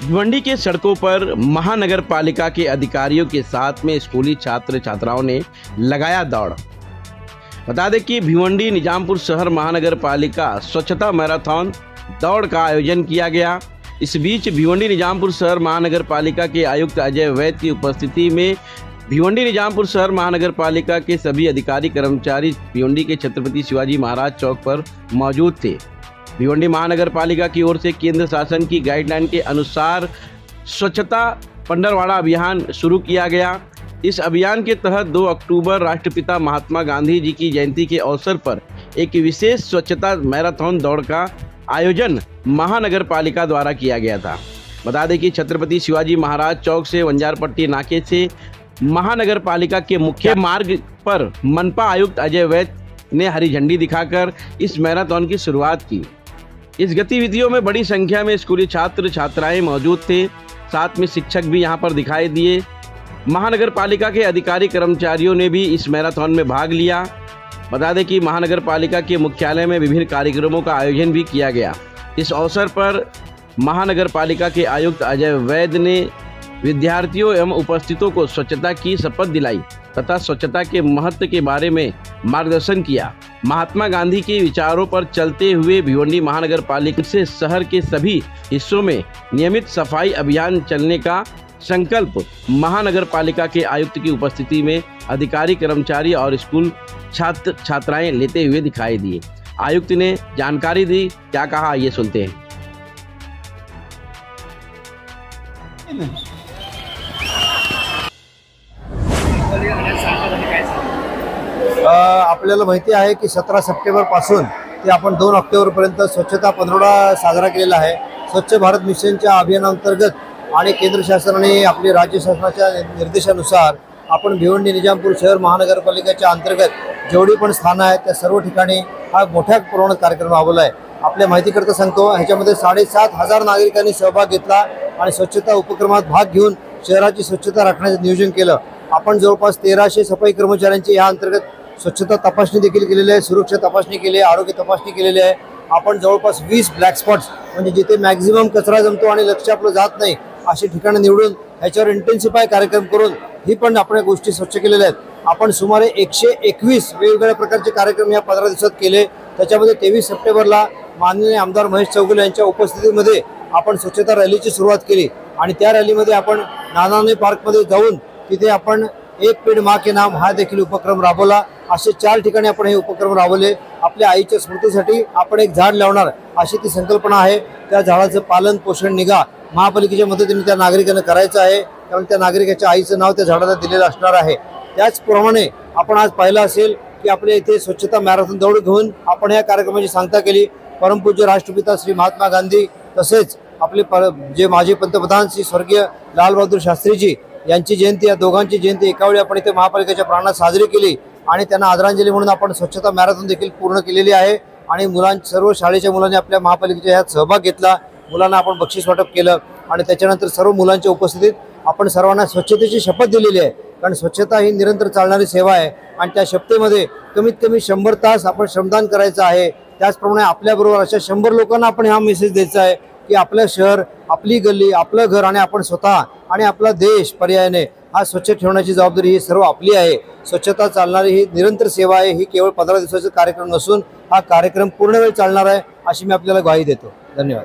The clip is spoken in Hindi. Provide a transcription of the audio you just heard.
भिवंडी के सड़कों पर महानगर पालिका के अधिकारियों के साथ में स्कूली छात्र छात्राओं ने लगाया दौड़। बता दें कि भिवंडी निजामपुर शहर महानगर पालिका स्वच्छता मैराथन दौड़ का आयोजन किया गया। इस बीच भिवंडी निजामपुर शहर महानगर पालिका के आयुक्त अजय वैद की उपस्थिति में भिवंडी निजामपुर शहर महानगर पालिका के सभी अधिकारी कर्मचारी भिवंडी के छत्रपति शिवाजी महाराज चौक पर मौजूद थे। भिवंडी महानगर पालिका की ओर से केंद्र शासन की गाइडलाइन के अनुसार स्वच्छता पंडरवाड़ा अभियान शुरू किया गया। इस अभियान के तहत 2 अक्टूबर राष्ट्रपिता महात्मा गांधी जी की जयंती के अवसर पर एक विशेष स्वच्छता मैराथन दौड़ का आयोजन महानगर पालिका द्वारा किया गया था। बता दें कि छत्रपति शिवाजी महाराज चौक से वंजारपट्टी नाके से महानगर पालिका के मुख्य मार्ग पर मनपा आयुक्त अजय वैद ने हरी झंडी दिखाकर इस मैराथन की शुरुआत की। इस गतिविधियों में बड़ी संख्या में स्कूली छात्र छात्राएं मौजूद थे, साथ में शिक्षक भी यहां पर दिखाई दिए। महानगर पालिका के अधिकारी कर्मचारियों ने भी इस मैराथन में भाग लिया। बता दें कि महानगर पालिका के मुख्यालय में विभिन्न कार्यक्रमों का आयोजन भी किया गया। इस अवसर पर महानगर पालिका के आयुक्त अजय वैद ने विद्यार्थियों एवं उपस्थितों को स्वच्छता की शपथ दिलाई तथा स्वच्छता के महत्व के बारे में मार्गदर्शन किया। महात्मा गांधी के विचारों पर चलते हुए भिवंडी महानगर पालिका से शहर के सभी हिस्सों में नियमित सफाई अभियान चलने का संकल्प महानगर पालिका के आयुक्त की उपस्थिति में अधिकारी कर्मचारी और स्कूल छात्र छात्राएं लेते हुए दिखाई दिए। आयुक्त ने जानकारी दी, क्या कहा ये सुनते हैं। आपल्याला माहिती आहे की 17 सप्टेंबर पासून ते आपण 2 ऑक्टोबर पर्यंत स्वच्छता पंधरवडा साजरा केलेला आहे। स्वच्छ भारत मिशनच्या अभियानांतर्गत आणि केंद्र शासनाने आपली राज्य शासनाच्या निर्देशानुसार आपण भिवंडी निजामपूर शहर महानगरपालिकेच्या अंतर्गत जेवढी पण स्थानं आहेत त्या सर्व ठिकाणी हा मोठ्या प्रमाणात कार्यक्रम राबवला आहे। आपल्या माहितीकरता सांगतो, ह्याच्यामध्ये 7,500 नागरिकांनी सहभाग घेतला आणि स्वच्छता उपक्रमात भाग घेऊन शहराची स्वच्छता राखण्याचे नियोजन केलं। आपण जवळपास 1300 सफाई कर्मचाऱ्यांची या अंतर्गत स्वच्छता तपासणी देखील केलेली आहे, सुरक्षा तपासणी केली आहे, आरोग्य तपासणी केलेली आहे। आपण जवळपास 20 ब्लॅक स्पॉट्स म्हणजे जिथे मॅक्झिमम कचरा जमतो आणि लक्ष आपलं जात नाही अशी ठिकाणं निवडून ह्याच्यावर इंटेन्सिफाय कार्यक्रम करून ही पण आपण गोष्टी स्वच्छ केलेल्या आहेत। आपण सुमारे 121 वेगवेगळ्या प्रकारचे कार्यक्रम या 15 दिवसात केले। त्याच्यामध्ये 23 सप्टेंबरला माननीय आमदार महेश चौगुले यांच्या उपस्थितीमध्ये आपण स्वच्छता रॅलीची सुरुवात केली आणि त्या रॅलीमध्ये आपण नानाने पार्कमध्ये जाऊन तिथे आपण एक पेड़ माँ के नाम हा देखील उपक्रम राबवला। असे 4 ठिकाणी आपण हे उपक्रम राबवले। आपल्या आईच्या स्मृतीसाठी आपण एक झाड लावणार अशी ती संकल्पना आहे। त्या झाडाचं पालन पोषण निगा महापालिकेच्या मदतीने त्या नागरिकांना करायचं आहे, कारण त्या नागरिकाच्या आईचं नाव त्या झाडाला दिलेलं असणार आहे। त्याचप्रमाणे आपण आज पाहिलं असेल की आपल्या इथे स्वच्छता मॅरेथॉन दौड घेऊन आपण या कार्यक्रमाची सांगता केली। परमपूज्य राष्ट्रपिता श्री महात्मा गांधी तसेच आपले जे माजी पंतप्रधान श्री स्वर्गीय लालबहादूर शास्त्रीजी यांची जयंती, या दोघांची जयंती एकावेळी आपण इथे महापालिकेच्या प्रांगणात साजरी केली आणि त्यांना आदरांजली म्हणून आपण स्वच्छता मॅरेथॉन देखील पूर्ण केलेली आहे। आणि सर्व शाळेच्या मुलांनी आपल्या महापालिकेच्या ह्यात सहभाग घेतला। मुलांना आपण बक्षीस वाटप केलं आणि त्याच्यानंतर सर्व मुलांच्या उपस्थितीत आपण सर्वांना स्वच्छतेची शपथ दिलेली आहे, कारण स्वच्छता ही निरंतर चालणारी सेवा आहे आणि त्या शपथेमध्ये कमीत कमी 100 तास आपण श्रमदान करायचं आहे। त्याचप्रमाणे आपल्याबरोबर अशा 100 लोकांना आपण हा मेसेज द्यायचा आहे की आपलं शहर, आपली गल्ली, आपलं घर आणि आपण स्वतः आणि आपला देश पर्यायाने हा स्वच्छ ठेवण्याची जबाबदारी ही सर्व आपली आहे। स्वच्छता चालणारी ही निरंतर सेवा आहे। ही केवळ 15 दिवसाचा कार्यक्रम नसून हा कार्यक्रम पूर्ण वेळ चालणार आहे अशी मी आपल्याला ग्वाही देतो। धन्यवाद।